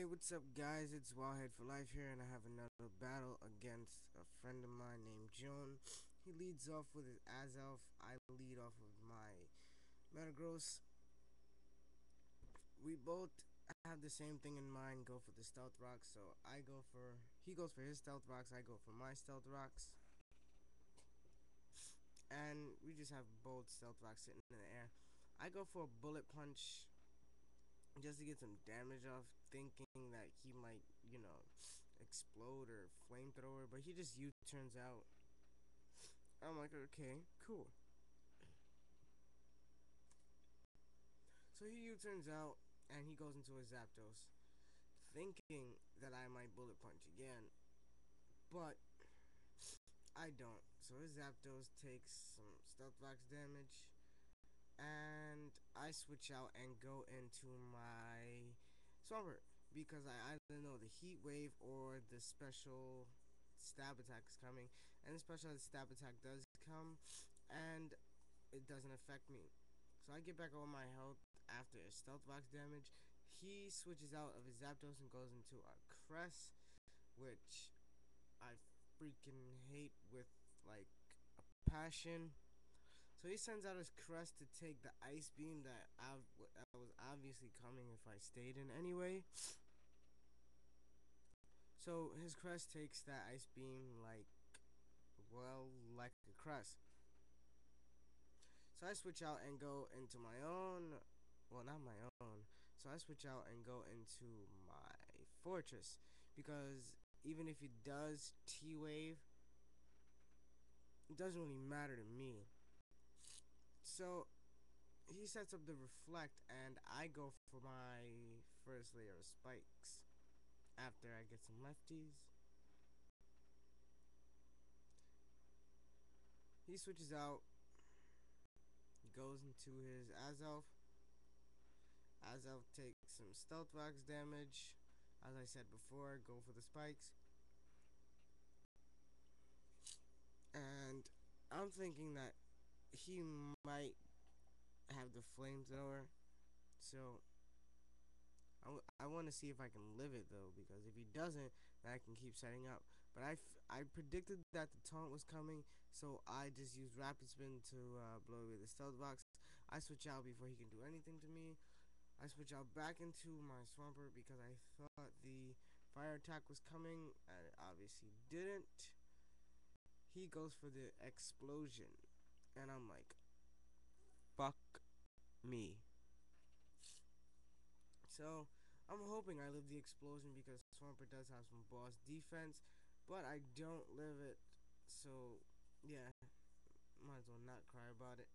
What's up, guys? It's Wildhead for Life here, and I have another battle against a friend of mine named Joan. He leads off with his Azelf. I lead off with my Metagross. We both have the same thing in mind, go for the Stealth Rocks. So he goes for his Stealth Rocks, I go for my Stealth Rocks. And we just have both Stealth Rocks sitting in the air. I go for a Bullet Punch just to get some damage off, thinking that he might, explode or flamethrower, but he just U-turns out. I'm like, okay, cool. So he U-turns out, and he goes into a Zapdos, thinking that I might Bullet Punch again, but I don't. So his Zapdos takes some Stealth Rocks damage, and I switch out and go into my Swampert because I either know the Heat Wave or the special stab attack is coming, and the special stab attack does come, and it doesn't affect me. So I get back all my health after a Stealth Box damage. He switches out of his Zapdos and goes into a Crest, which I freaking hate with like a passion. So he sends out his Crest to take the Ice Beam that was obviously coming if I stayed in anyway. So his Crest takes that Ice Beam like a Crest. So I switch out and go into my own, well, not my own. So I switch out and go into my Fortress because even if he does T-Wave, it doesn't really matter to me. So he sets up the Reflect, and I go for my first layer of spikes after I get some lefties. He switches out, goes into his Azelf. Azelf takes some Stealth Rocks damage. As I said before, go for the spikes. And I'm thinking that he might have the flamethrower. So I want to see if I can live it though, because if he doesn't, then I can keep setting up. But I predicted that the taunt was coming, so I just used Rapid Spin to blow away the Stealth Box. I switch out before he can do anything to me. I switch out back into my Swampert because I thought the fire attack was coming, and it obviously didn't. He goes for the explosion, and I'm like, fuck me. So I'm hoping I live the explosion because Swampert does have some boss defense, but I don't live it. So yeah, might as well not cry about it.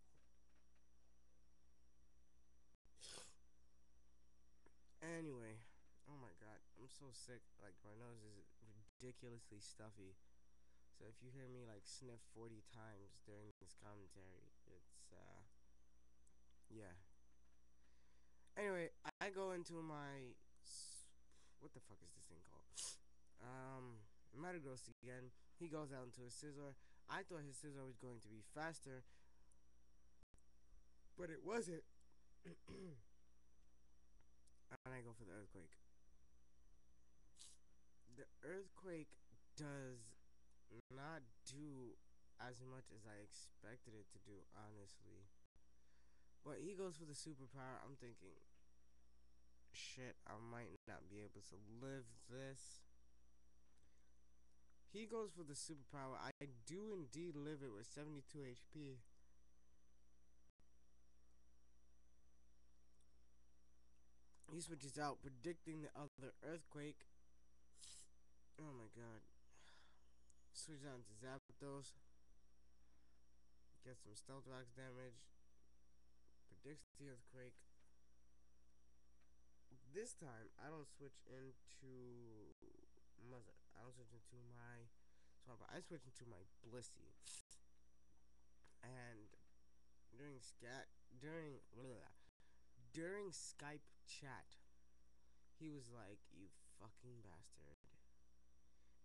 Anyway, oh my god, I'm so sick. Like my nose is ridiculously stuffy. So if you hear me like sniff 40 times during this commentary, it's yeah. Anyway, I go into my what the fuck is this thing called? Metagross again. He goes out into his Scizor. I thought his Scizor was going to be faster, but it wasn't. And I go for the Earthquake. The Earthquake does not do as much as I expected it to do, honestly. But he goes for the superpower. I'm thinking, shit, I might not be able to live this. He goes for the superpower. I do indeed live it with 72 HP. He switches out, predicting the other Earthquake. Oh my god. Switches out into Zapdos. Gets some Stealth Rocks damage. Predicts the Earthquake. This time, I don't switch into I don't switch into my Swampert. I switch into my Blissey. And during during Skype chat, he was like, "You fucking bastard,"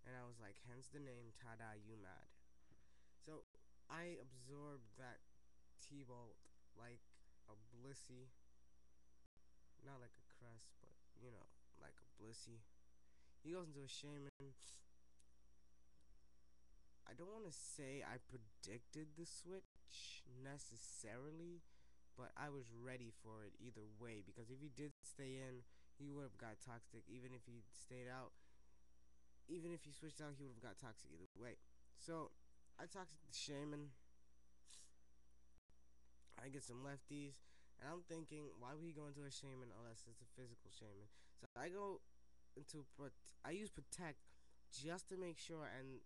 and I was like, "Hence the name Tada, you mad." So I absorbed that T-Bolt like a Blissey, not like a Crest, but like a pussy. He goes into a shaman. I don't want to say I predicted the switch necessarily, but I was ready for it either way, because if he did stay in, he would have got toxic. Even if he stayed out, even if he switched out, he would have got toxic either way. So I toxic the shaman. I get some lefties, and I'm thinking, why would he go into a shaman unless it's a physical shaman? So I go into I use protect just to make sure, and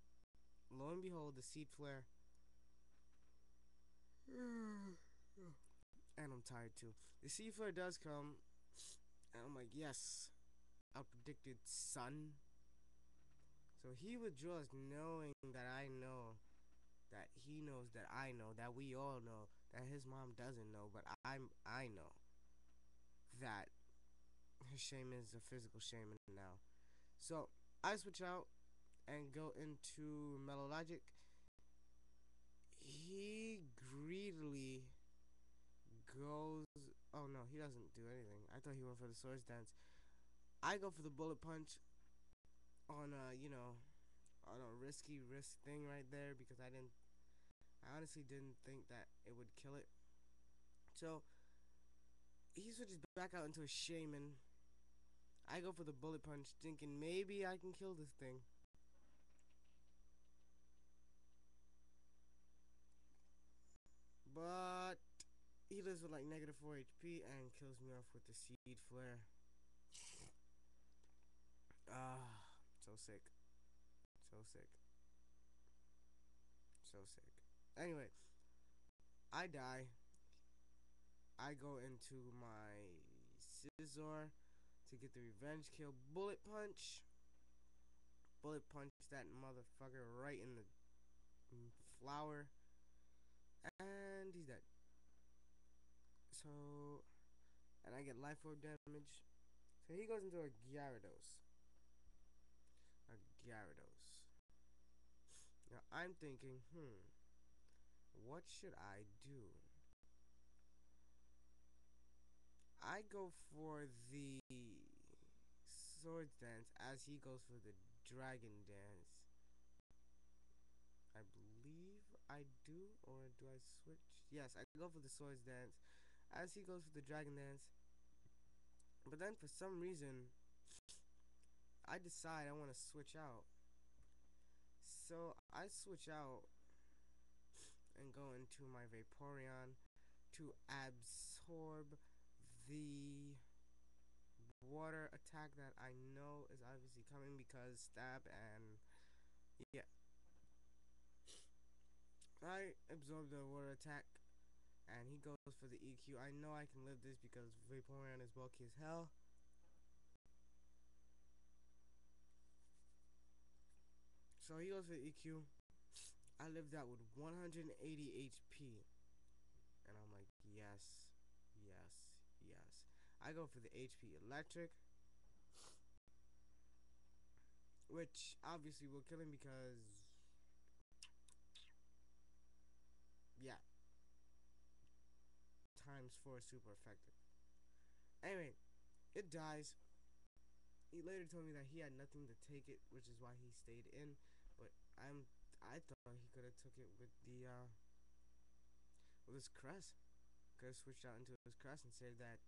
lo and behold, the seed flare. And I'm tired too. The seed flare does come, and I'm like, yes, I predicted sun. So he withdraws knowing that I know, that he knows, that I know, that we all know, that his mom doesn't know, but I know that his shaman is a physical shaman now. So I switch out and go into Mellow Logic. He greedily goes. Oh no, he doesn't do anything. I thought he went for the swords dance. I go for the bullet punch on on a risky risk thing right there, because I honestly didn't think that it would kill it. So he switches back out into a shaman. I go for the bullet punch, thinking maybe I can kill this thing. But he lives with like negative 4 HP and kills me off with the seed flare. Ah, so sick. So sick. So sick. Anyway, I die. I go into my scissor to get the revenge kill. Bullet punch. Bullet punch that motherfucker right in the flower. And he's dead. So, and I get life orb damage. So he goes into a Gyarados. A Gyarados. Now I'm thinking, what should I do? I go for the swords dance as he goes for the dragon dance. I believe I do, or do I switch? Yes, I go for the swords dance as he goes for the dragon dance. But then for some reason, I decide I want to switch out. So I switch out and go into my Vaporeon to absorb the water attack that I know is obviously coming, because stab, and yeah. I absorb the water attack and he goes for the EQ. I know I can live this because Vaporeon is bulky as hell. So he goes for the EQ. I lived that with 180 HP. And I'm like, yes, yes, yes. I go for the HP Electric, which obviously will kill him because, yeah, times 4 super effective. Anyway, it dies. He later told me that he had nothing to take it, which is why he stayed in. But I thought he could have took it with his crest. Could have switched out into his crest and save that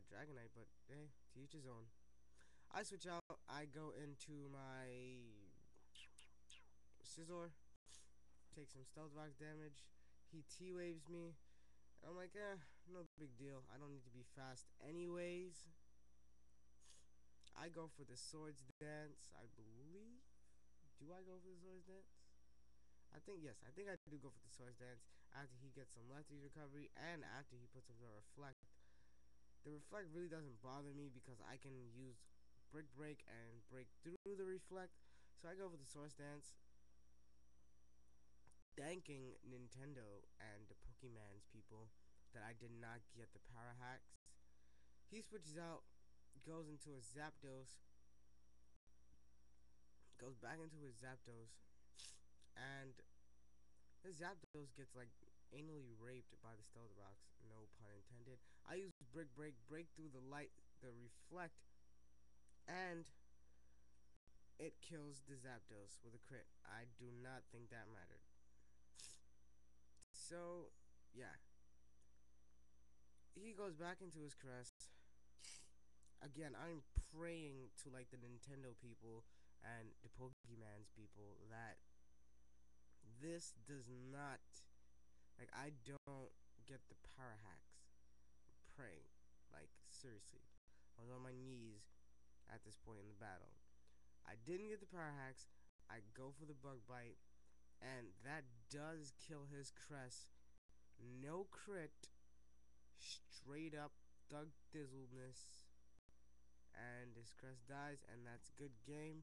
Dragonite. But hey, to each his own. I switch out. I go into my Scizor, take some Stealth Rock damage. He T-Waves me. And I'm like, no big deal. I don't need to be fast anyways. I go for the Swords Dance, I believe. Do I go for the Swords Dance? I think, yes, I think I do go for the Swords Dance after he gets some Lefty recovery and after he puts up the Reflect. The Reflect really doesn't bother me because I can use Brick Break and break through the Reflect. So I go for the Swords Dance, thanking Nintendo and the Pokemon's people that I did not get the Para Hacks. He switches out, goes into a Zapdos, goes back into his Zapdos, and his Zapdos gets like anally raped by the Stealth Rocks, no pun intended. I use Brick Break, break through the light, the Reflect, and it kills the Zapdos with a crit. I do not think that mattered. So, yeah. He goes back into his crest. Again, I'm praying to like the Nintendo people and the Pokemon's people that this does not, like, I don't get the power hacks. I'm praying, like, seriously. I was on my knees at this point in the battle. I didn't get the power hacks. I go for the bug bite, and that does kill his crest. No crit, straight up thug dizzleness, and his crest dies, and that's good game.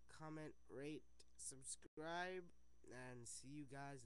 Comment, rate, subscribe, and see you guys